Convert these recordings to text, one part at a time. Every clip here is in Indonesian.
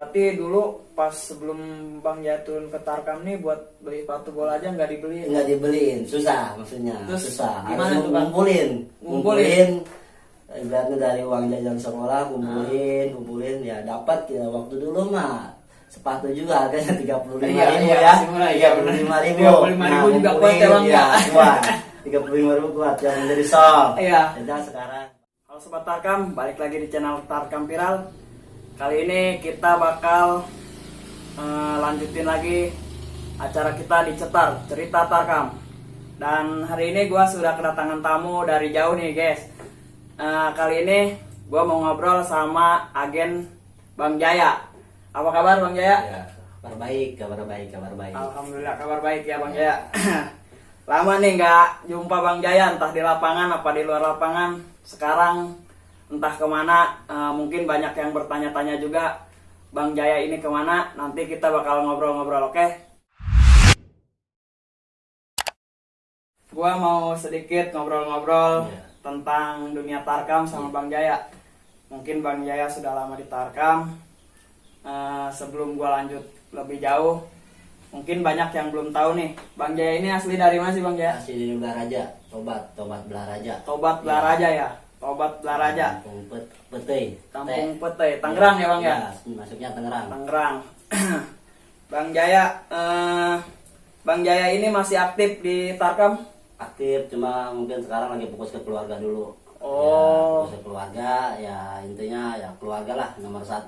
Berarti dulu pas sebelum Bang Jaya turun ke Tarkam nih buat beli sepatu bola aja nggak dibeliin. Nggak dibeliin, susah maksudnya. Terus susah. gimana Harus tuh, Bang? ngumpulin. Ibaratnya dari uang jajan sekolah, kumpulin ya dapat ya. Waktu dulu mah sepatu juga harganya 35.000 ya. Iya benar. 35.000. 35.000 juga kuat ya Bang ya. Kuat. 35.000 kuat yang menjadi sol. Iya. Dan sekarang. Halo Sobat Tarkam, balik lagi di channel Tarkam Viral. Kali ini kita bakal lanjutin lagi acara kita di Cetar, Cerita Tarkam. Dan hari ini gue sudah kedatangan tamu dari jauh nih guys. Kali ini gue mau ngobrol sama agen Bang Jaya. Apa kabar Bang Jaya? Ya, kabar baik. Alhamdulillah kabar baik ya Bang Jaya. Lama nih nggak jumpa Bang Jaya, entah di lapangan apa di luar lapangan. Sekarang entah kemana, mungkin banyak yang bertanya-tanya juga Bang Jaya ini kemana. Nanti kita bakal ngobrol-ngobrol, oke? Gua mau sedikit ngobrol-ngobrol tentang dunia Tarkam sama Bang Jaya. Mungkin Bang Jaya sudah lama di Tarkam. Sebelum gua lanjut lebih jauh, mungkin banyak yang belum tahu nih, Bang Jaya ini asli dari mana sih Bang Jaya? Asli dari Blaraja, Tobat Blaraja. Tobat Blaraja ya. Tobat Blaraja. Kampung Petei. Kampung Petei, Tangerang ya Bang ya? Masuknya Tangerang. Tangerang. Bang Jaya ini masih aktif di Tarkam? Aktif, cuma mungkin sekarang lagi fokus ke keluarga dulu. Oh. Ya, fokus ke keluarga, ya intinya ya keluarga lah nomor 1.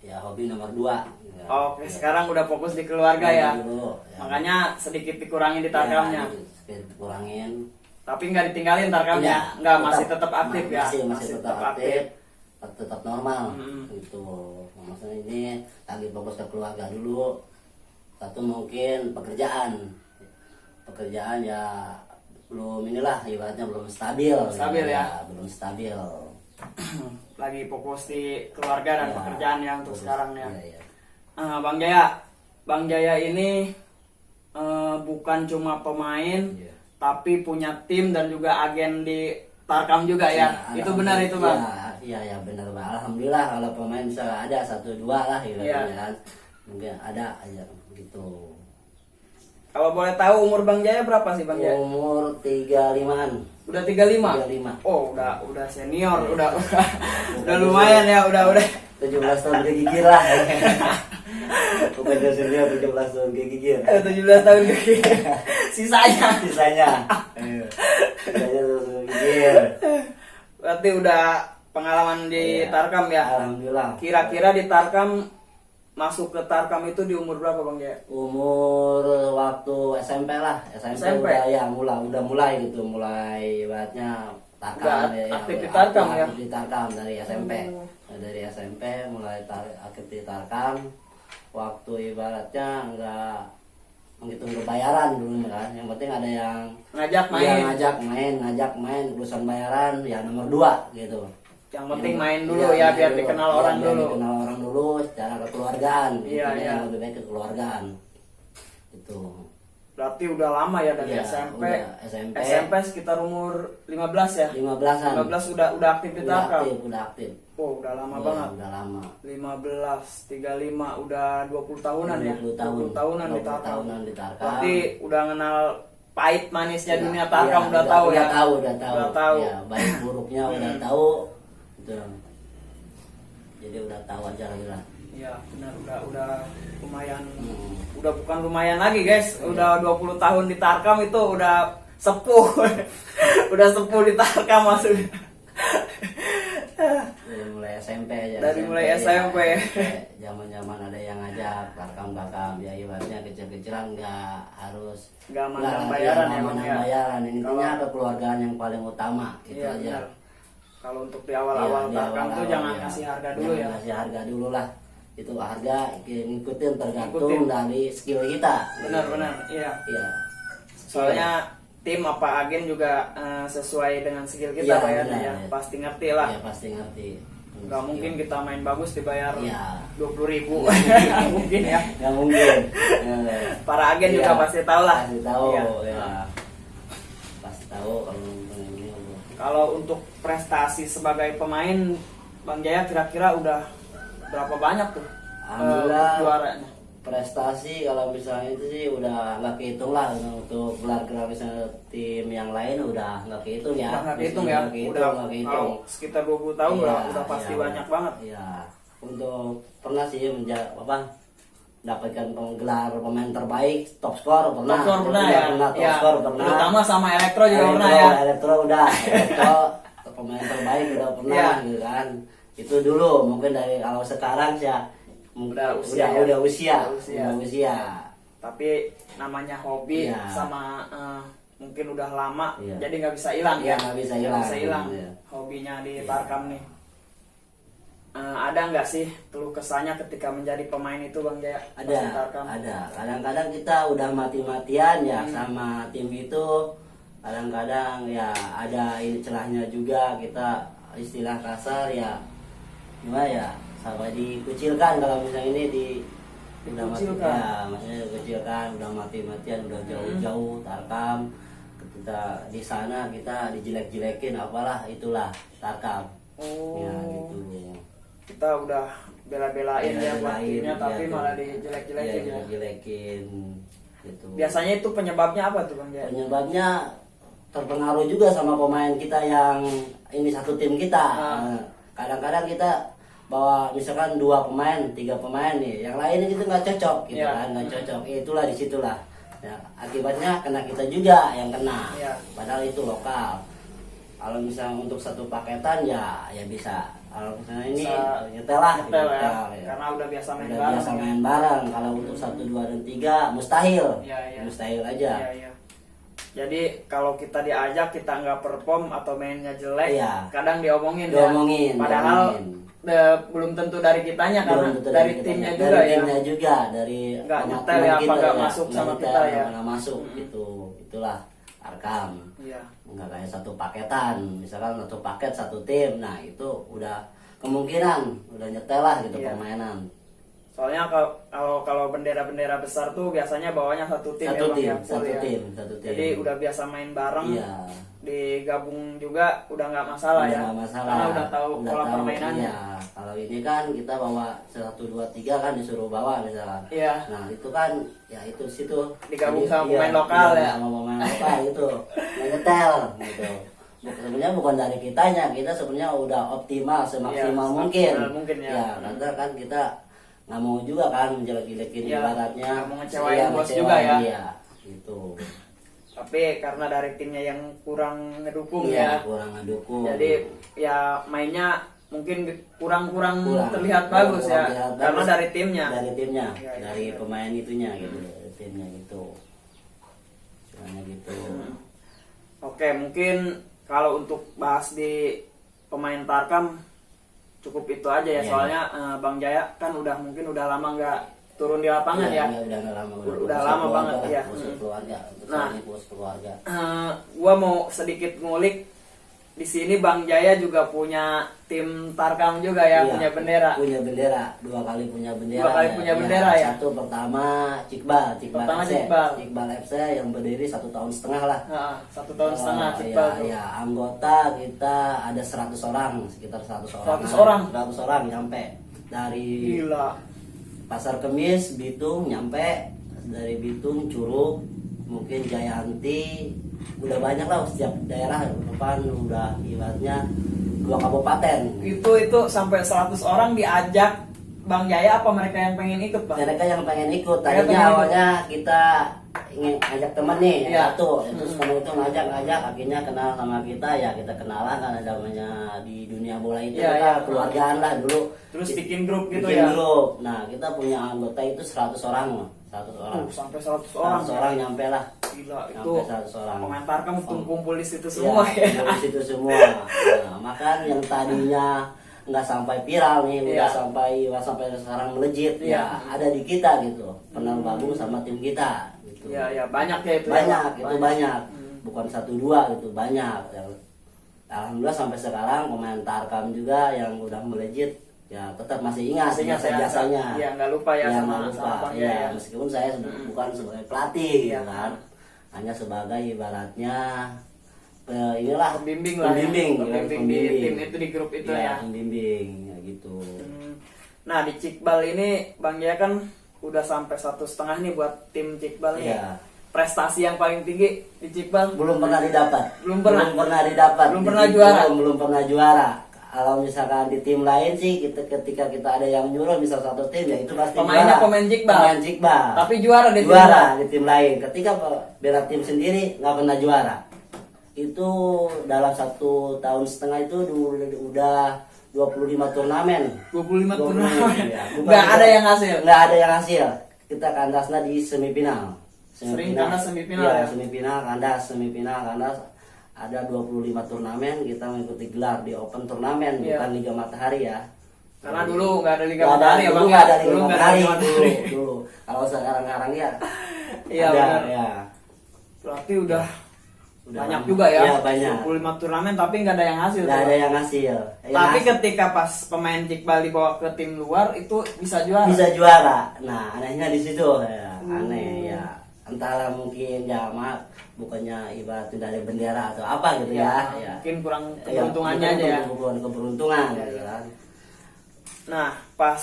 Ya hobi nomor 2. Ya, Oke, ya. sekarang udah fokus di keluarga ya. Dulu, ya. Makanya sedikit dikurangin di Tarkamnya. Ya, sedikit dikurangin. Tapi nggak ditinggalin Tarkamnya. Ya, Nggak, masih tetap aktif ya. Masih tetap aktif. Tetap normal Hmm. gitu. Nah, maksudnya ini lagi fokus ke keluarga dulu. Satu mungkin pekerjaan ya belum inilah ibaratnya belum stabil. Belum stabil. Lagi fokus di keluarga dan Ya, pekerjaan ya untuk fokus. sekarang ya. Ya. Bang Jaya ini bukan cuma pemain, Ya. tapi punya tim dan juga agen di Tarkam juga ya. Itu benar itu Bang? Iya benar Bang. Alhamdulillah kalau pemain bisa ada 1-2 lah ibaratnya Iya. kan. Mungkin ada aja gitu. Kalau boleh tahu umur Bang Jaya berapa sih Bang Jaya? Umur 35-an. Udah 35? 35. Oh, udah senior, udah lumayan ya, udah. 17 tahun kegigir lah. Bukan senior 17 tahun kegigir. 17 tahun kaki. Sisanya. Sisanya terus kegigir. Berarti udah pengalaman di Iya. Tarkam ya? Alhamdulillah. Kira-kira di Tarkam, masuk ke Tarkam itu di umur berapa Bang Jaya? Umur waktu SMP lah. SMP? Udah ya mulai gitu, mulai ibaratnya Tarkam. Udah aktif di Tarkam ya? Aktif di Tarkam dari SMP. Oh. Dari SMP mulai aktif di Tarkam. Waktu ibaratnya enggak menghitung kebayaran dulu kan. Yang penting ada yang Ngajak main. Yang ngajak main urusan bayaran ya nomor 2 gitu. Yang penting main dulu ya, biar dikenal orang biar dulu. dikenal orang dulu secara kekeluargaan. Iya. Yang lebih baik kekeluargaan. Itu. Berarti udah lama ya dari Iya, SMP. udah SMP. SMP sekitar umur 15 ya? 15-an. 15 udah aktif di Tarkam. Udah aktif. Oh, udah lama Iya, banget. Udah lama. 15, 35, udah 20 tahunan ya? 20 tahun. 20 tahunan di 20 Tarkam. tahunan di Tarkam. Berarti udah kenal pahit manisnya Iya, dunia Tarkam, iya, udah tahu ya? Udah tahu. Ya, baik buruknya udah tahu. Gitu. Jadi udah tahu aja lah. Iya, benar, udah lumayan. Hmm. Udah bukan lumayan lagi, guys. Udah 20 tahun di Tarkam itu udah sepuh. Udah sepuh di Tarkam maksudnya. Dari mulai SMP aja. Dari mulai SMP. Zaman-zaman ada yang ngajak Tarkam ya ibaratnya kecil-kecilan Nggak mandang bayaran ya, Bang, ya? bayaran. Intinya kekeluargaan yang paling utama gitu Iya, aja. benar. Kalau untuk di awal-awal Iya, di Tarkam tuh awal-awal, jangan ya. kasih harga dulu ya. Jangan kasih harga dulu lah. Itu harga ngikutin tergantung Ngikutin. dari skill kita. Benar, iya. Iya. Soalnya tim apa agen juga sesuai dengan skill kita Iya, bayarnya benar, ya. ya. Pasti ngerti lah. Iya pasti ngerti. Nggak mungkin kita main bagus dibayar Iya. 20.000. Nggak mungkin ya. Nggak mungkin. Para agen Iya, juga pasti tahu lah. Pasti tahu. Iya. Ya. Pasti tahu kalau ini. Kalau untuk prestasi sebagai pemain, Bang Jaya kira-kira udah berapa banyak tuh Alhamdulillah juaranya? prestasi kalau misalnya itu sih udah nggak kehitung lah untuk gelar-gelar misalnya tim yang lain udah nggak kehitung ya. Udah nggak kehitung ya? Udah nggak kehitung. kalau sekitar 20 tahun Iya, udah pasti iya, banyak banget. Iya, untuk pernah sih dapatkan gelar pemain terbaik, top skor pernah. Top skor pernah ya? Top Ya, skor pernah. terutama sama Elektro juga pernah ya? Elektro udah, Elektro pemain terbaik udah pernah Iya. gitu kan. Itu dulu mungkin dari kalau sekarang sih ya, Udah usia ya? udah usia. Udah usia. Tapi namanya hobi Iya. sama mungkin udah lama, Iya. jadi nggak bisa hilang Iya, ya? nggak bisa Nggak hilang. bisa hilang Iya. hobinya di Iya. Tarkam nih. Ada nggak sih keluh kesahnya ketika menjadi pemain itu Bang Jaya? Pas di Tarkam? Ada. Kadang-kadang kita udah mati-matian ya Hmm. sama tim itu. Kadang-kadang ya ada ini celahnya juga, kita istilah kasar ya gimana ya, sampai dikucilkan kalau misalnya ini udah mati Dikucilkan. ya, maksudnya dikucilkan, udah mati-matian, udah jauh-jauh Tarkam. Kita di sana kita dijelek-jelekin apalah itulah Tarkam. Oh, Ya gitu. kita udah bela-belain ya buat Bela-belain, timnya, tapi iya, malah tuh. dijelek-jelekin Iya, ya. dijelek-jelekin gitu. Biasanya itu penyebabnya apa tuh Bang Jaya? Penyebabnya terpengaruh juga sama pemain kita yang ini satu tim kita. Ah. Kadang-kadang kita bawa misalkan 2 pemain, 3 pemain nih, yang lain itu nggak cocok gitu Iya. kan, nggak cocok. Itulah disitulah. Ya, akibatnya kena kita juga yang kena. Iya. Padahal itu lokal. Kalau misalnya untuk satu paketan ya bisa. Kalau misalnya ini Bisa nyetel lah, Nyetel ya, nyetel, ya. karena udah biasa main Udah bareng. biasa ya. main bareng. Kalau untuk 1, 2 dan 3 mustahil. Iya, iya. Mustahil aja. Iya, iya. Jadi kalau kita diajak kita nggak perform atau mainnya jelek, Iya. kadang diomongin, Diomongin, ya. Padahal diomongin. belum tentu dari kitanya karena Belum tentu dari kita. timnya Dari juga ya. timnya juga, dari Nggak teman-teman nyetel ya, apa kita nggak ya. masuk Nggak sama nyetel, kita ya. nggak masuk gitu. Itulah Tarkam. Iya. Nggak kayak satu paketan, misalkan satu paket satu tim, nah itu udah kemungkinan udah nyetel lah gitu Iya. permainan. Soalnya kalau bendera-bendera besar tuh biasanya bawanya satu tim Satu ya Bang, tim, ya, full satu ya. tim, satu tim. Jadi udah biasa main bareng, Iya. digabung juga udah nggak masalah Udah ya. nggak masalah. Karena udah tahu pola tahu, permainannya. iya. Kalau ini kan kita bawa 1, 2, 3 kan disuruh bawa misalkan. Iya. Nah itu kan ya itu situ Digabung Jadi, sama iya, pemain lokal digabung ya. sama pemain lokal itu menyetel gitu. Sebenarnya bukan dari kitanya, kita sebenarnya udah optimal semaksimal Iya, mungkin. semaksimal mungkin ya. Karena kan kita nggak mau juga kan menjelek-jelekin Iya, ibaratnya. nggak mau ngecewain Iya, bos ngecewain juga ya. dia, gitu. Tapi karena dari timnya yang kurang ngedukung Iya, ya. kurang ngedukung. Jadi ya mainnya mungkin kurang Kurang- terlihat kurang bagus ya. terlihat Karena bagus. dari timnya. Dari timnya, Iya, iya, dari iya. pemain itunya gitu, dari timnya gitu. Soalnya gitu. Oke, mungkin kalau untuk bahas di pemain Tarkam cukup itu aja ya. Iya. Soalnya Bang Jaya kan mungkin udah lama nggak turun di lapangan Iya, ya. udah nggak lama, Udah fokus lama keluarga banget, lah, iya. fokus keluarga. Untuk Nah. saat ini fokus keluarga. Gua mau sedikit ngulik di sini Bang Jaya juga punya tim Tarkam juga ya, Iya, punya bendera. Punya bendera, 2 kali punya bendera. 2 kali punya bendera ya? Satu pertama Cikbal Pertama FC. Cikbal. Cikbal FC yang berdiri 1,5 tahun lah. Nah, 1 tahun setengah Oh, Cikbal iya, tuh. iya. Anggota kita ada 100 orang, sekitar 100 orang. 100 orang? 100 orang nyampe. Dari Gila. Pasar Kemis, Bitung nyampe, dari Bitung, Curug, mungkin Jayanti, udah banyak lah setiap daerah depan udah ibaratnya 2 kabupaten. Itu sampai 100 orang diajak Bang Jaya, apa mereka yang pengen ikut Bang? Mereka yang pengen ikut, Mereka tadinya pengen ikut. awalnya kita ingin ajak temen nih, Iya. satu, terus temen itu ngajak, akhirnya kenal sama kita, ya kita kenalan kan namanya di dunia bola itu Iya, kita iya. keluargaan lah dulu. Terus bikin grup gitu Bikin ya. grup. Nah kita punya anggota itu 100 orang, 100 orang. Sampai 100 orang. 100 orang nyampe lah. Gila, itu Sampai 100 orang. pemain Tarkam kumpul di situ semua Ya, ya. di situ semua. Nah, maka yang tadinya nggak sampai viral nih, udah Iya. sampai sekarang melejit, Iya. ya ada di kita gitu. Pernah gabung sama tim kita. Gitu. Ya, ya banyak ya itu. Banyak, ya. itu banyak. Bukan 1-2 gitu, banyak. Alhamdulillah sampai sekarang pemain Tarkam juga yang udah melejit, ya tetap masih ingat Masih ingat ya, jasanya. Iya, nggak lupa ya Ya, sama nggak lupa. sama Bang Ya, Jaya. meskipun saya bukan sebagai pelatih, Iya. gitu kan, hanya sebagai ibaratnya inilah Pembimbing lah ya. pembimbing, Pembimbing di tim itu, di grup itu ya. Pembimbing ya gitu. Nah di Cikbal ini Bang Jaya kan udah sampai 1,5 nih buat tim Cikbal nih. Iya. Prestasi yang paling tinggi di Cikbal Belum pernah didapat. Belum pernah didapat. Belum pernah juara. Belum pernah juara. Kalau misalkan di tim lain sih, ketika kita ada yang juara, misal satu tim ya itu pasti pemainnya juara. pemain Cikbal. Pemain Cikbal. Tapi juara di tim juara lain. di tim lain. Ketika bela tim sendiri nggak pernah juara. Itu dalam 1,5 tahun itu udah 25 turnamen. 25 turnamen. Ya. Nggak ada yang hasil. Nggak ada yang hasil. Kita kandasnya di semifinal. Sering kandas semifinal ya? ya? Semifinal kandas. Ada 25 turnamen, kita mengikuti gelar di Open Turnamen, Iya. bukan Liga Matahari ya. Karena dulu nggak ada Liga Nggak ada, Matahari ya dulu Bang. nggak ada Liga Dulu nggak ada Matahari. Liga Matahari. Dulu. Kalau sekarang ya Iya ada, benar. ya. Berarti udah Udah banyak lama. juga ya. Iya, banyak. 25 turnamen tapi nggak ada yang hasil. Nggak tuh, ada Bang. yang hasil. Tapi ketika pas pemain Cikbal dibawa ke tim luar itu bisa juara. bisa juara. Nah, anehnya di situ ya. Hmm. Aneh ya. Entahlah mungkin ya maaf, bukannya ibarat dari bendera atau apa gitu ya. Ya. Mungkin kurang Ya, keberuntungannya mungkin aja ya. keberuntungan Ya, gitu ya. kan. Nah, pas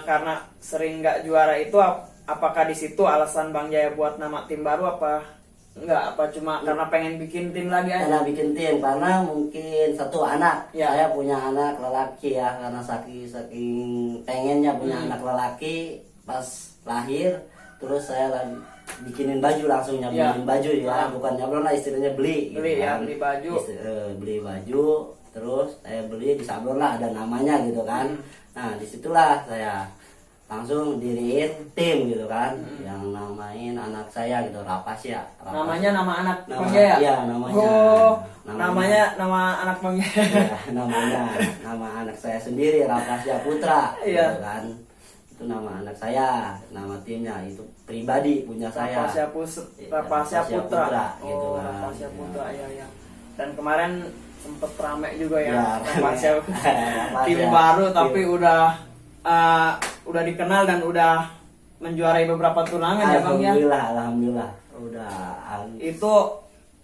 karena sering nggak juara itu, apakah di situ alasan Bang Jaya buat nama tim baru apa enggak? Apa cuma karena pengen bikin tim lagi aja? Karena bikin tim, karena mungkin satu anak, Ya. saya punya anak lelaki ya, karena saking pengennya punya anak lelaki pas lahir, terus saya bikinin baju langsung nyablon baju ya, bukan nyablon lah istilahnya beli Beli gitu ya, kan. beli baju. Beli baju, terus saya beli di sablon lah ada namanya gitu kan. Nah disitulah saya langsung diriin tim gitu kan, yang namain anak saya gitu, Rapasya. Namanya nama anak Nama- Bang Jaya? iya, namanya. Oh, Namanya. nama anak Bang Jaya. Ya, namanya nama anak saya sendiri Rapasya Putra Iya. gitu kan. Itu nama anak saya, nama timnya itu pribadi punya saya. Rapasya Putra. gitu Oh, kan. Rapasya Ya. Putra, ya ya. Dan kemarin sempet rame juga ya, Ya, Rapasya Rapasya. tim baru tapi Tim. udah dikenal dan udah menjuarai beberapa turnamen ya Bang ya. Alhamdulillah. Udah. Itu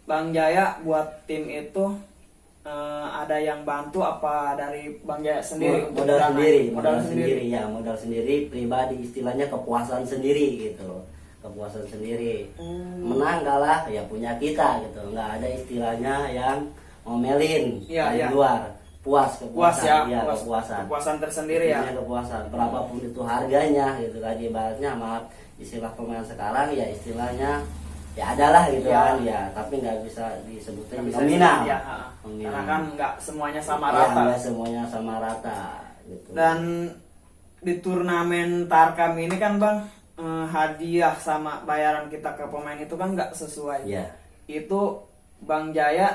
Bang Jaya buat tim itu ada yang bantu apa dari Bang Jaya sendiri? untuk modal dana? sendiri, Modal modal sendiri pribadi, istilahnya kepuasan sendiri gitu. Kepuasan sendiri. Menang kalah ya punya kita gitu. Nggak ada istilahnya yang ngomelin Iya, dari iya. luar. Puas, Puas ya, iya, puas. kepuasan. Kepuasan tersendiri ya. Istilahnya kepuasan. Berapapun itu harganya gitu kan, ibaratnya maaf istilah pemain sekarang ya istilahnya ya adalah gitu Iya. kan ya, tapi nggak bisa disebutin Nggak bisa nominal. ya, Nominal. karena kan nggak semuanya sama Iya, rata. nggak semuanya sama rata gitu. Dan di turnamen Tarkam ini kan Bang, hadiah sama bayaran kita ke pemain itu kan nggak sesuai. Iya. Itu Bang Jaya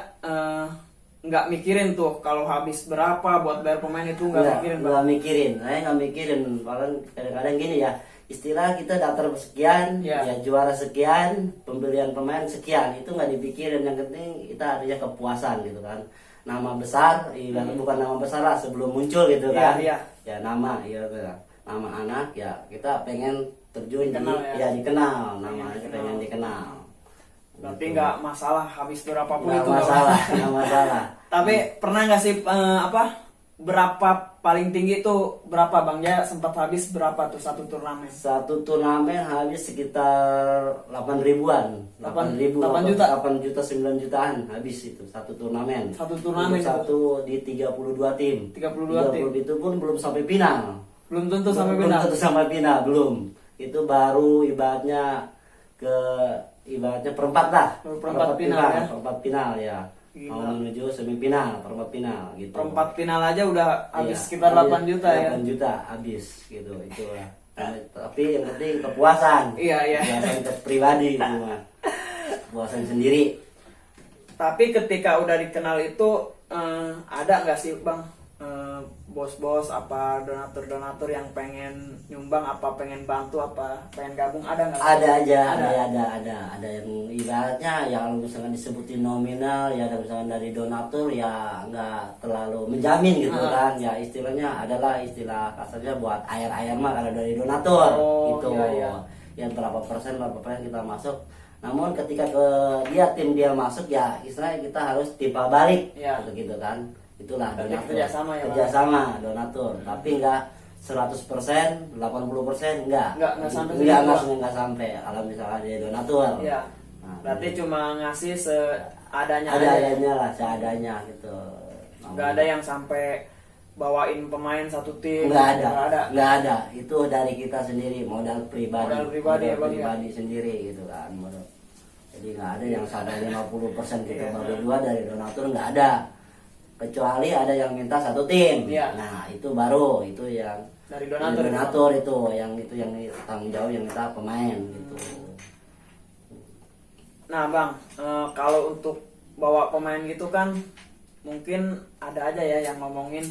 nggak mikirin tuh kalau habis berapa buat bayar pemain itu nggak mikirin Bang. nggak mikirin, saya nggak mikirin. Bahkan kadang-kadang gini ya, istilah kita daftar sekian, Iya. ya juara sekian, pembelian pemain sekian, itu nggak dipikirin. Yang penting kita adanya kepuasan gitu kan. Nama besar, bukan nama besar lah sebelum muncul gitu Iya, kan. iya. Ya nama, ya nama anak ya kita pengen terjun Dikenal di, ya. dikenal, nama Pengen aja pengen dikenal. Berarti Gitu. nggak masalah habis berapapun Nggak itu nggak masalah, nggak masalah. Tapi pernah nggak sih berapa paling tinggi tuh berapa Bang Jaya sempat habis berapa tuh satu turnamen? Satu turnamen habis sekitar 8 ribuan, 8 juta? 8 juta 9 jutaan habis itu satu turnamen. Satu turnamen Untuk satu di 32 tim. 32 tim. Itu pun belum sampai final. Belum tentu sampai Belum final. tentu sampai final, belum. Itu baru ibaratnya perempat lah. Perempat final ya. Perempat final ya. Gila. Mau menuju semifinal, perempat final gitu. Perempat final aja udah habis Iya, sekitar 8 juta ya. 8 juta habis gitu itu lah. Tapi yang penting kepuasan. Iya, iya. Kepuasan pribadi itu mah. Kepuasan sendiri. Tapi ketika udah dikenal itu ada nggak sih Bang bos-bos apa donatur-donatur yang pengen nyumbang apa pengen bantu apa pengen gabung, ada nggak? Ada aja, ada yang ibaratnya ya kalau misalkan disebutin nominal ya, ada misalkan dari donatur ya nggak terlalu menjamin gitu kan ya, istilahnya adalah istilah kasarnya buat air mah kalau dari donatur gitu iya. Ya berapa persen kita masuk. Namun ketika tim dia masuk ya istilahnya kita harus timbal balik Iya. gitu kan. Itulah Berarti donatur. kerjasama ya, Bang? Kerjasama donatur, tapi nggak 100%, 80% enggak sampai enggak sampai kalau misalnya dia donatur. Iya. Nah, Berarti cuma ngasih seadanya ada aja. adanya lah, seadanya gitu. Nggak ada yang sampai bawain pemain satu tim. Nggak Nggak ada. Itu dari kita sendiri, modal pribadi Modal pribadi ya, Bang, ya? pribadi sendiri gitu kan. Jadi nggak ada yang sampai 50% kita Iya. bagi dua dari donatur, nggak ada. Kecuali ada yang minta satu tim. Iya. Nah itu baru itu yang Dari donatur. itu yang tanggung jawab yang minta pemain gitu. Nah bang, kalau untuk bawa pemain gitu kan mungkin ada aja ya yang ngomongin,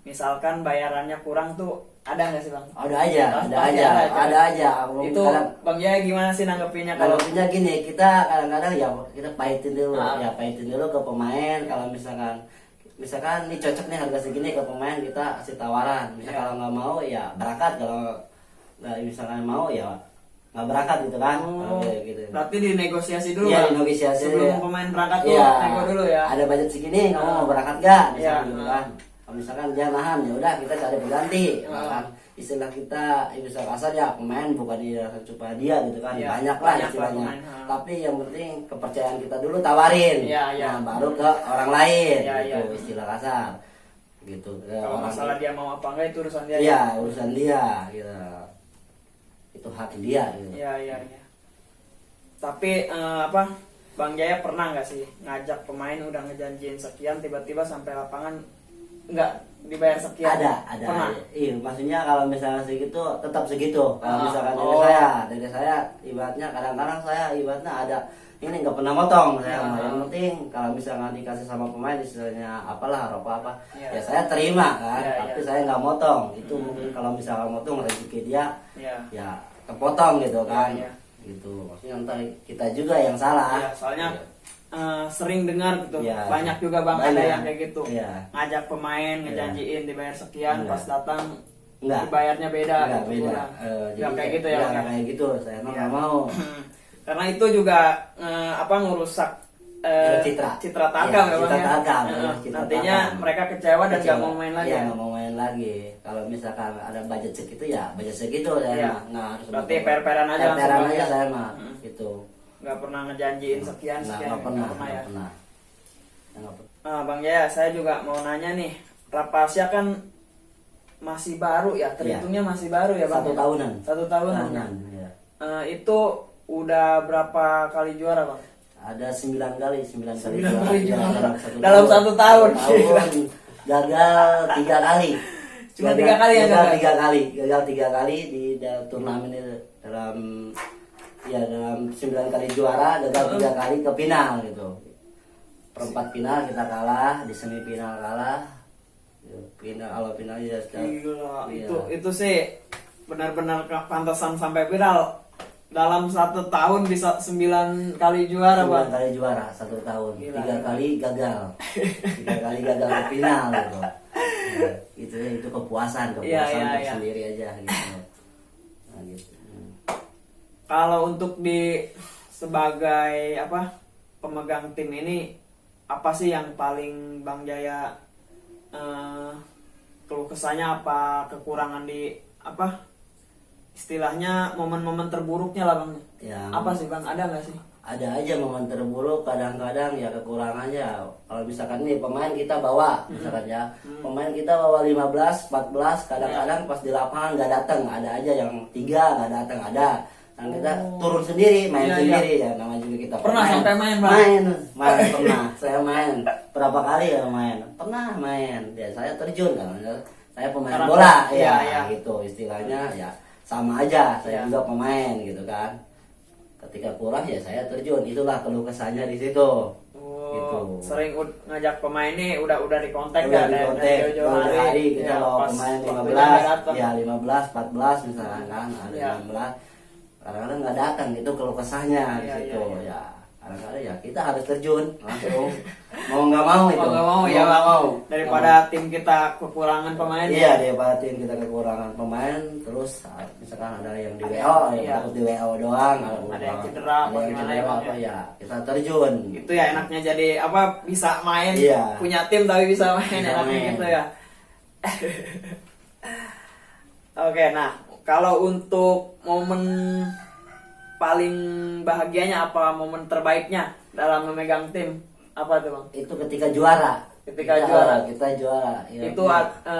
misalkan bayarannya kurang tuh ada nggak sih bang? Ada aja. Itu Kadang- bang Jaya gimana sih nanggepinnya kalau? Kalau gini, kita kadang-kadang ya kita pahitin dulu, Ah. pahitin dulu ke pemain. Kalau misalkan ini cocok nih harga segini ke pemain, kita kasih tawaran. Misal Ya. kalau nggak mau ya berangkat, kalau nggak misalkan mau ya nggak berangkat gitu kan. Oh, Gitu. berarti dinegosiasi dulu Iya, bang? dinegosiasi. Sebelum pemain berangkat tuh Iya. nego dulu ya. Ada budget segini, kamu mau berangkat gak? Misalkan Iya. gitu kan. Kalau misalkan dia nahan, ya udah kita cari pengganti. Ah. Kan? Istilah kita, istilah kasar ya pemain bukan dia cuma dia gitu kan. Iya, Banyak lah banyak lah istilahnya. pemain, ah. Tapi yang penting kepercayaan kita dulu tawarin. Iya, iya. Nah, baru ke orang lain. Iya, gitu, iya. istilah kasar. Gitu. Ke Kalau orang masalah dia mau apa enggak itu urusan dia. Iya, urusan dia gitu. Itu hak dia gitu. Iya. Tapi Bang Jaya pernah nggak sih ngajak pemain udah ngejanjiin sekian tiba-tiba sampai lapangan nggak dibayar sekian? Ada. Pernah. Iya, maksudnya kalau misalnya segitu tetap segitu. Kalau Ah, misalkan oh. dari saya ibaratnya kadang-kadang saya ibaratnya ada ini nggak pernah motong saya mah. Yang penting kalau misalnya dikasih sama pemain istilahnya apalah rokok apa, Iya. ya saya terima kan. Iya, Tapi iya. saya nggak motong. Itu mungkin kalau misalnya motong rezeki dia Iya. ya kepotong gitu kan. Iya. Gitu. Maksudnya entar kita juga yang salah. Iya, soalnya sering dengar gitu. Iya. Banyak juga Bang ada Banyak. yang kayak gitu. Iya. Ngajak pemain ngejanjiin dibayar sekian, Iya. pas datang Enggak. dibayarnya beda. Enggak, gitu, beda. kurang. Jadi Nggak kayak gitu ya, ya, Bang, ya? nggak kayak gitu. Saya emang Iya. nggak mau. Karena itu juga ngerusak Citra. Tarkam Iya, ya Bang citra ya. Tarkam, citra Nantinya Tarkam. mereka kecewa dan Kecewa. gak mau main lagi. Iya, ya? nggak mau main lagi. Kalau misalkan ada budget segitu ya budget segitu saya Iya. mah nggak harus. Berarti fair-fairan aja langsung, Fair-fairan Bang, aja ya? saya mah Hmm. gitu. Nggak pernah ngejanjiin sekian Nggak pernah ya. ya. Nggak pernah. Bang Jaya, saya juga mau nanya nih, Rapasya kan masih baru ya, terhitungnya masih baru ya Bang? 1 tahunan. 1 tahunan. Ya. Itu udah berapa kali juara Bang? Ada 9 kali 9 kali juara. Satu Dalam 1 tahun. Gagal 3 kali. Cuma 3 kali ya, gagal gagal? 3 kali di turnamen itu dalam 9 kali juara, gagal 3 kali ke final gitu. Perempat final kita kalah, di semifinal kalah. Kalau final ya Gila, iya. itu sih benar-benar pantasan sampai viral. Dalam 1 tahun bisa 9 kali juara 9 Bang. kali juara 1 tahun, Gila, 3 gila. kali gagal, 3 kali gagal ke final gitu. Ya, itu kepuasan Iya, iya. sendiri aja gitu. Nah, gitu. Kalau untuk di sebagai pemegang tim ini, apa sih yang paling Bang Jaya keluh kesahnya, apa kekurangan di istilahnya momen-momen terburuknya lah Bang? Ya, Apa sih Bang, ada nggak sih? ada aja momen terburuk, kadang-kadang ya kekurangannya. Kalau misalkan nih pemain kita bawa, misalkan ya pemain kita bawa 15, 14, kadang-kadang pas di lapangan nggak datang, ada aja yang 3 nggak datang, ada. Dan kita turun sendiri, main Iya, sendiri ya, namanya juga kita Pernah sampai main, Bang? main pernah. Saya main berapa kali ya main, pernah main. Ya saya terjun kan, saya pemain Karena- bola, iya, ya iya. gitu istilahnya ya sama aja. Saya Iya. juga pemain gitu kan. Ketika kurang ya saya terjun, itulah keluh kesahnya di situ. Gitu. Sering ngajak pemain nih udah di kontak Udah ya, di dari kontak, jauh-jauh jauh hari kita Ya, bawa pas pemain waktunya 15, nggak datang. ya 15, 14 misalkan kan, ada Iya. 16. Kadang-kadang nggak datang, itu keluh kesahnya di Iya, situ. iya, iya. Ya kadang-kadang ya kita harus terjun langsung. Mau nggak mau itu. Mau nggak mau ya nggak Bang, mau. daripada tim kita kekurangan pemain. Iya, daripada tim kita kekurangan pemain, terus misalkan ada yang di WO, Iya. takut di WO doang, Ada yang cedera, ada apa yang gimana cedera ya, Bang, apa ya? ya, kita terjun. Itu ya enaknya jadi bisa main, Iya. punya tim tapi bisa main, Bisa enaknya main. gitu ya. Oke, nah kalau untuk momen paling bahagianya apa, momen terbaiknya dalam memegang tim apa tuh bang? Itu ketika juara. Ketika juara. Kita juara. Ya, Itu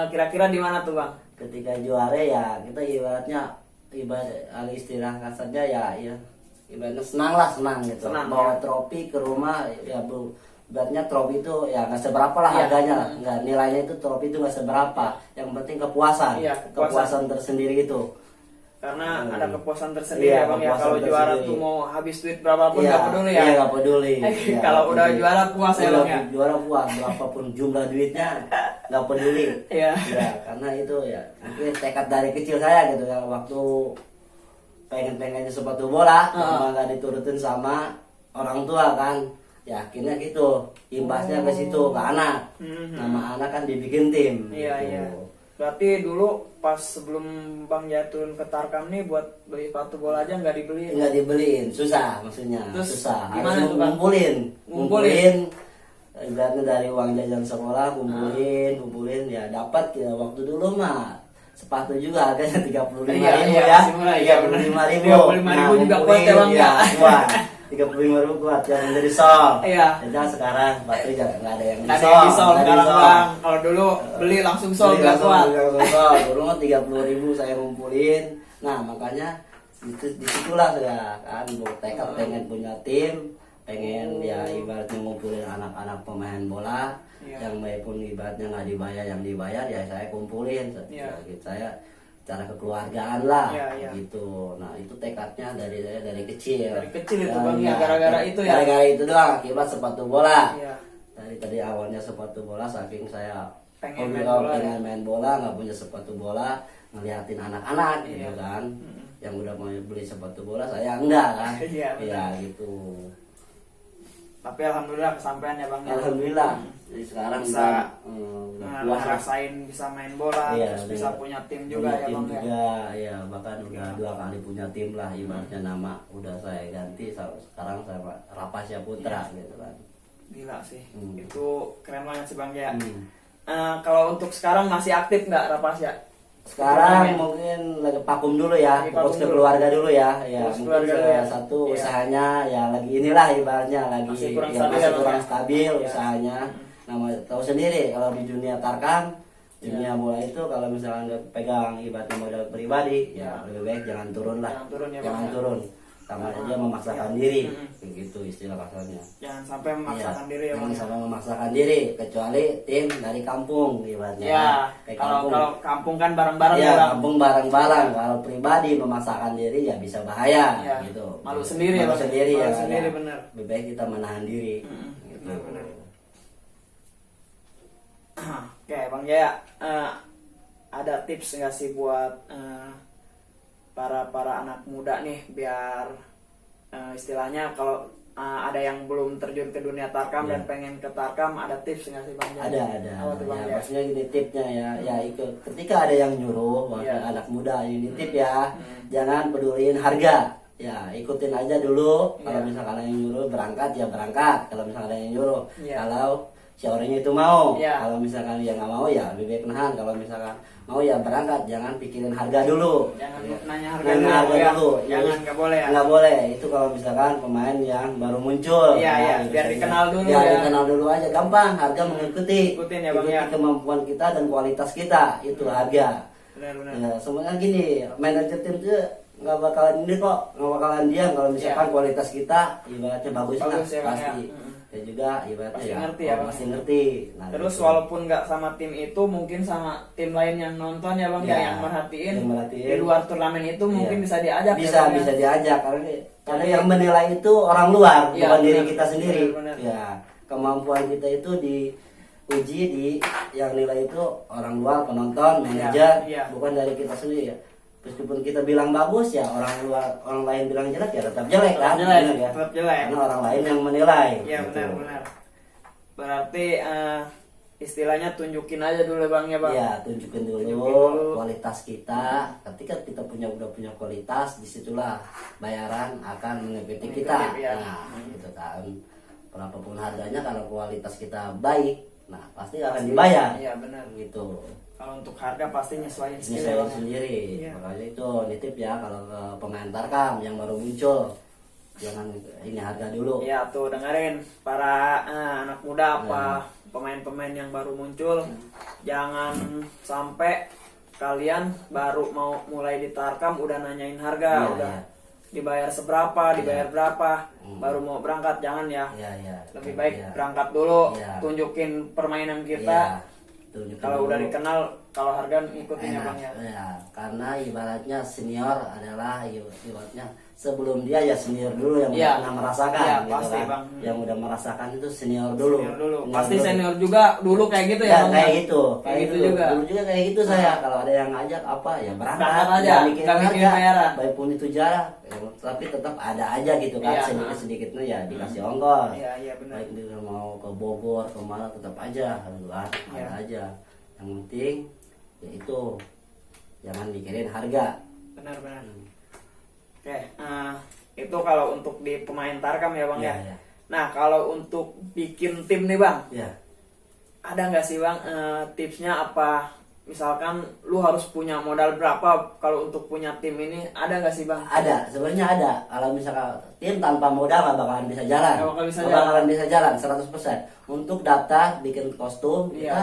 kira-kira di mana tuh bang? ketika juara ya kita ibaratnya istilah kasarnya ya ibaratnya senang gitu. Senang, Bawa ya. trofi ke rumah ya bu. Ibaratnya trofi itu ya nggak seberapa lah Iya. harganya, nggak nilainya itu trofi itu nggak seberapa. Yang penting kepuasan, Iya, kepuasan tersendiri itu. Karena Hmm. ada kepuasan tersendiri Iya, ya bang ya. kepuasan Kalau juara tersendiri. tuh mau habis duit berapapun Iya, nggak peduli ya. Iya nggak peduli. Iya, Kalau nggak udah peduli. juara puas ya Udah bang ya. Juara puas, berapapun jumlah duitnya nggak peduli. Iya. Ya, karena itu ya mungkin tekad dari kecil saya gitu ya, waktu pengennya sepatu bola, cuma nggak diturutin sama orang tua kan. Ya akhirnya gitu, imbasnya ke situ ke anak. Mhm. Nama anak kan dibikin tim. Iya gitu. iya. Berarti dulu pas sebelum Bang Jaya turun ke Tarkam nih buat beli sepatu bola aja nggak dibeli. Nggak dibeliin, susah maksudnya. Terus Susah. gimana Harus tuh, Bang? ngumpulin. Ngumpulin. Ibaratnya dari uang jajan sekolah, kumpulin ya dapat ya waktu dulu mah sepatu juga harganya 35.000 Iya, iya, ya. masih murah, iya, benar. 35.000. 35.000 juga kuat ya, Bang, ya. Kuat. 35.000 kuat jangan dari sol. Iya. Ya sepatu sepatu jangan nggak ada yang Nggak ada yang disol sekarang bang. Kalau dulu beli langsung sol Beli nggak langsung, kuat. beli langsung sol. Dulu mah 30.000 saya ngumpulin. Nah makanya disitulah saya kan tekad pengen punya tim, pengen ya ibaratnya ngumpulin anak-anak pemain bola. Iya. Yang maupun ibaratnya nggak dibayar, yang dibayar ya saya kumpulin. Iya. Ya, gitu, saya cara kekeluargaan lah Iya, iya. gitu. Nah itu tekadnya dari kecil. Dari kecil itu, Dan Bang, ya, gara-gara itu ya? Gara-gara itu doang akibat sepatu bola. Iya. Tadi awalnya sepatu bola saking saya Pengen main kalau bola, pengen ya? main bola nggak punya sepatu bola, ngeliatin anak-anak Iya. gitu kan. Mm-mm. Yang udah mau beli sepatu bola saya enggak kan. Iya, benar. Ya gitu. Tapi alhamdulillah kesampaian ya bang. Alhamdulillah. Jadi sekarang Bisa, udah Nah, puas lah. ngerasain bisa main bola, Iya, terus bisa benar. punya tim juga Punya ya tim bang ya. juga, ya bahkan udah 2 kali punya tim lah, ibaratnya nama udah saya ganti, sekarang saya Rapasya Putra Iya. gitu kan. Gila sih, Hmm. itu keren banget sih bang ya. Hmm. Kalau untuk sekarang masih aktif nggak Rapasya? Sekarang Iya. mungkin lagi vakum dulu ya, Lagi fokus vakum ke dulu. keluarga dulu ya. Ya Fokus mungkin keluarga dulu ya. satu Iya. usahanya ya lagi inilah ibaratnya lagi Masih kurang ya, stabil masih ya, Bang, kurang ya? stabil Iya. usahanya. Nama tahu sendiri kalau di dunia Tarkam, dunia bola itu kalau misalnya nggak pegang ibaratnya modal pribadi, ya lebih baik jangan turun lah. Jangan turun ya, Bang, Jangan ya. turun. Sama aja memaksakan Iya. diri, Mm-mm. begitu istilah kasarnya. Jangan sampai memaksakan diri ya bang. Jangan ya. sampai memaksakan diri, kecuali tim dari kampung ibaratnya. Ya, Kayak kalau kampung kan bareng-bareng ya, ya bang. kampung bareng-bareng. Kalau pribadi memaksakan diri ya bisa bahaya Ya, gitu. malu sendiri ya, Malu Bang. sendiri Malu ya. sendiri, kan? bener. Lebih baik kita menahan diri. Gitu. Benar-benar. Oke bang Jaya, ada tips nggak sih buat para anak muda nih biar istilahnya kalau ada yang belum terjun ke dunia Tarkam Iya. dan pengen ke Tarkam, ada tips nggak sih bang Jaya? Ada. Apa tuh bang Ya, Jaya? maksudnya gini tipnya ya. Ya itu ketika ada yang nyuruh buat Iya. anak muda ini tip ya. Jangan peduliin harga. Ya, ikutin aja dulu. Kalau Iya. misalkan ada yang nyuruh berangkat ya berangkat. Kalau misalkan ada yang nyuruh. Iya. Kalau si orangnya itu mau. Iya. Kalau misalkan dia nggak mau ya lebih baik nahan. Kalau misalkan mau ya berangkat. Jangan pikirin harga dulu. Jangan Ya. nanya harga Nanya dulu, harga ya. dulu. Jangan, nggak boleh ya. Nggak boleh. Itu kalau misalkan pemain yang baru muncul. Iya, iya. gitu Biar saja. dikenal dulu Biar ya. dikenal dulu aja. Gampang. Harga mengikuti. Ikutin ya, Bang, Ikuti ya. kemampuan kita dan kualitas kita. Itu harga. Benar-benar. Ya, semuanya gini, manajer tim itu nggak bakalan ini kok, nggak bakalan diam kalau misalkan kualitas kita ibaratnya bagus, Bagus lah, ya, Bang, ya. pasti. Ya juga ibaratnya Pasti ya, ngerti ya, Bang. pasti ngerti. Nah, Terus gitu. walaupun nggak sama tim itu, mungkin sama tim lain yang nonton ya bang, Ya, yang merhatiin yang merhatiin. di luar turnamen itu mungkin Iya. bisa diajak. bisa ya, Bang, ya. bisa diajak karena yang menilai itu orang luar, Iya, bukan diri benar. kita sendiri. Benar, benar. Ya, kemampuan kita itu diuji di yang nilai itu orang luar, penonton, manajer, iya. bukan dari kita sendiri ya. Meskipun kita bilang bagus ya orang lain bilang jelek ya tetap jelek Tetap kan, jelek, benar ya? tetap jelek. Karena orang lain yang menilai. Iya gitu. benar-benar. Berarti istilahnya tunjukin aja dulu bang ya bang. Iya, tunjukin dulu Tunjukin dulu. kualitas kita. Ketika kita udah punya kualitas, disitulah bayaran akan mengikuti kita. Mengikuti, ya. Nah, gitu kan. Berapapun harganya, kalau kualitas kita baik, nah pasti akan dibayar. Iya benar. Gitu. Kalau untuk harga pasti nyesuaiin Ini sendiri. saya Bang. sendiri. Iya. Makanya itu nitip ya kalau ke pemain Tarkam yang baru muncul. Jangan ini harga dulu. Ya tuh dengerin para anak muda apa pemain-pemain yang baru muncul, jangan sampai kalian baru mau mulai di Tarkam udah nanyain harga, Iya, udah iya. dibayar seberapa, dibayar berapa, baru mau berangkat, jangan ya. Iya. Lebih baik Iya. berangkat dulu, Iya. tunjukin permainan kita. Iya. Tunjukin Kalau udah dulu. dikenal, kalau harga ngikutin ya Enak, bang ya. ya, karena ibaratnya senior adalah ibaratnya sebelum dia ya senior dulu yang Iya. udah pernah merasakan, Iya, gitu pasti, kan. Bang. Yang udah merasakan itu senior dulu. Senior dulu. Senior Pasti dulu. senior juga dulu kayak gitu ya Ya, bang. kayak ya? gitu, Kayak gitu dulu. juga. Dulu juga kayak gitu saya. Kalau ada yang ngajak apa ya berangkat Berangkat aja, nggak mikirin nggak mikirin harga. bayaran. Baik pun itu jarak, ya, tapi tetap ada aja gitu kan, Iya, sedikit-sedikitnya ya dikasih ongkos. Iya benar. Baik dia mau ke Bogor kemana tetap aja gitu kan, Iya. ada aja. Yang penting yaitu jangan mikirin harga. Benar. Oke, itu kalau untuk di pemain Tarkam ya bang ya. Ya. Nah kalau untuk bikin tim nih bang, Ya. ada nggak sih bang tipsnya apa? Misalkan lu harus punya modal berapa kalau untuk punya tim ini, ada nggak sih bang? Ada, sebenarnya ada. Kalau misalkan tim tanpa modal nggak bakalan bisa jalan. Nggak bakal bisa Nggak jalan. bakalan bisa jalan 100%. Untuk daftar bikin kostum Iya. kita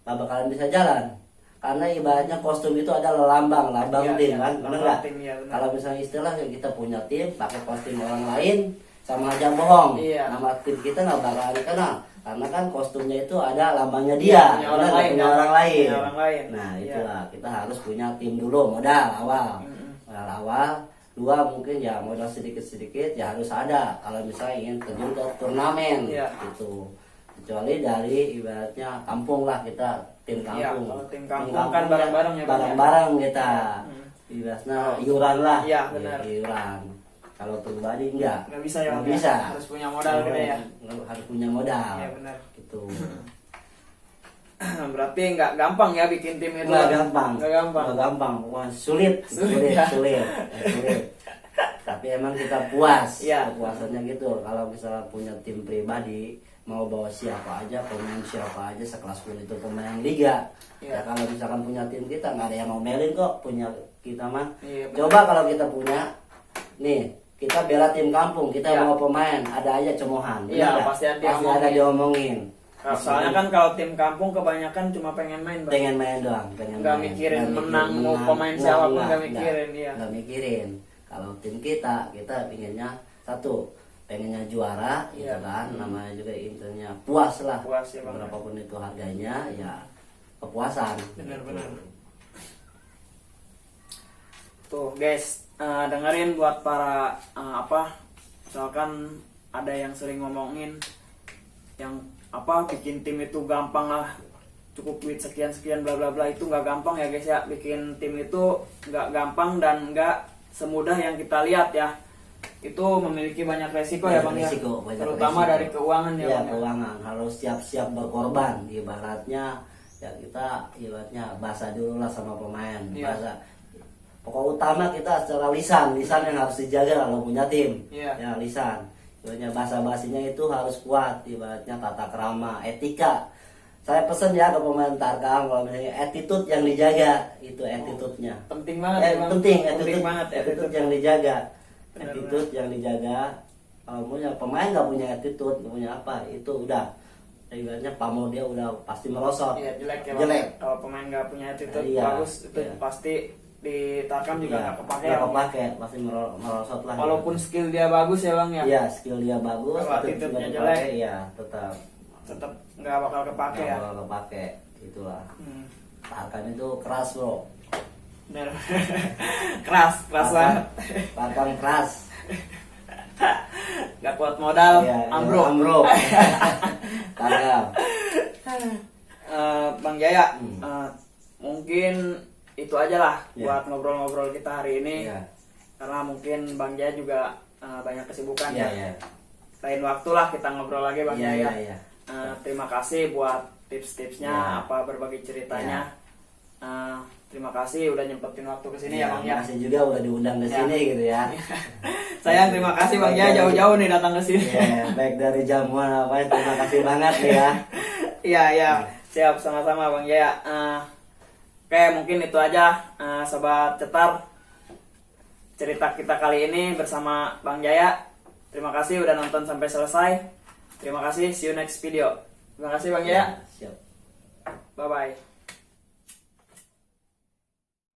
nggak bakalan bisa jalan. Karena ibaratnya kostum itu adalah lambang Iya, tim iya. kan, benar Lambang nggak? tim, iya, benar. Kalau misalnya istilah kita punya tim pakai kostum orang lain sama aja bohong. Iya. Nama tim kita nggak bakalan dikenal. Karena kan kostumnya itu ada lambangnya dia, Punya benar orang nggak? lain, Punya kan? orang lain. Punya orang lain. Nah Iya. itulah kita harus punya tim dulu modal awal. Modal awal. Dua mungkin ya modal sedikit-sedikit ya harus ada kalau misalnya ingin terjun ke turnamen Iya. gitu. Kecuali dari ibaratnya kampung lah kita tim Iya, kampung. kalau tim kampung kan bareng-bareng ya, Bang, ya? Bareng-bareng kita. Hmm. Ibaratnya iuran lah. Iya, benar. Iuran. Kalau pribadi enggak. Nggak bisa ya Nggak bang ya? bisa. Harus punya modal gede ya. Harus punya modal. Iya benar. Gitu. Berarti nggak gampang ya bikin tim itu. Nggak gampang. Nggak gampang. Nggak gampang. Wah, sulit. Sulit, ya. Sulit. Tapi emang kita puas. Iya. Kepuasannya gitu. Kalau misalnya punya tim pribadi, mau bawa siapa aja, pemain siapa aja, sekelas pun itu pemain liga. Iya. Ya kalau misalkan punya tim kita, nggak ada yang ngomelin kok. Punya kita mah. Iya, benar. Coba kalau kita punya, nih kita bela tim kampung, kita Iya. bawa pemain, ada aja cemohan. Iya, Benar nggak? pasti ada Pasti ada diomongin. Soalnya kan kalau tim kampung kebanyakan cuma pengen main bang. Pengen main doang, pengen Nggak main. mikirin Nggak menang, mikirin mau menang. pemain siapapun nggak mikirin, iya. Nggak mikirin. Kalau tim kita pinginnya satu, pengennya juara, gitu Iya. kan. Namanya juga intinya puas lah. Puas ya, Bang. Berapapun itu harganya, ya kepuasan. Benar-benar. Gitu. Tuh guys, dengerin buat para misalkan ada yang sering ngomongin yang bikin tim itu gampang lah, cukup duit sekian bla bla bla, itu nggak gampang ya guys ya. Bikin tim itu nggak gampang dan nggak semudah yang kita lihat ya. Itu memiliki banyak resiko ya bang Resiko, ya, banyak terutama resiko. dari keuangan ya, Iya, bang ya. keuangan harus siap-siap berkorban. Ibaratnya ya kita bahasa dulu lah sama pemain. Iya. Bahasa pokok utama kita secara lisan yang harus dijaga kalau punya tim. Iya. Ya lisan. Ibaratnya bahasa basinya itu harus kuat. Ibaratnya tata krama, etika. Saya pesen ya ke pemain Tarkam kalau misalnya attitude yang dijaga, itu attitude-nya. Penting banget ya, Bang. Penting Penting banget attitude yang dijaga. Benar, Attitude yang dijaga. Kalau punya pemain nggak punya attitude, nggak punya apa, itu udah ibaratnya pamor dia udah pasti merosot. Iya, jelek ya bang. Jelek. Kalau pemain nggak punya attitude Iya, bagus, itu iya. pasti di Tarkam juga Iya, nggak kepake nggak ya, Bang. kepake, pasti merosot lah. Walaupun skill dia bagus ya bang ya, Iya, skill dia bagus, Kalau attitude attitude-nya nggak jelek, kepake, iya tetap tetap nggak bakal kepake ya. nggak bakal kepake. Itulah. Hmm. Tarkam itu keras bro. Bener. keras banget. Tarkam keras. Gak kuat modal, Iya, ambruk. ambruk. Tarkam. Bang Jaya, Hmm. mungkin itu aja lah Iya. buat ngobrol-ngobrol kita hari ini. Iya. Karena mungkin Bang Jaya juga banyak kesibukan Iya, ya. iya. Lain waktu lah kita ngobrol lagi Bang Iya, Jaya. iya, iya. Terima kasih buat tips-tipsnya, Iya. apa berbagi ceritanya. Terima kasih udah nyempetin waktu kesini ya Bang ya. Makasih juga udah diundang ke Ya. sini gitu ya. Sayang terima kasih Bang Jaya jauh-jauh nih datang ke sini. Iya, baik dari jamuan apa terima kasih banget nih ya. Iya, iya. Siap, sama-sama Bang Jaya. Oke, mungkin itu aja Sobat Cetar. Cerita kita kali ini bersama Bang Jaya. Terima kasih udah nonton sampai selesai. Terima kasih, see you next video. Terima kasih Bang Jaya. Siap. Bye-bye.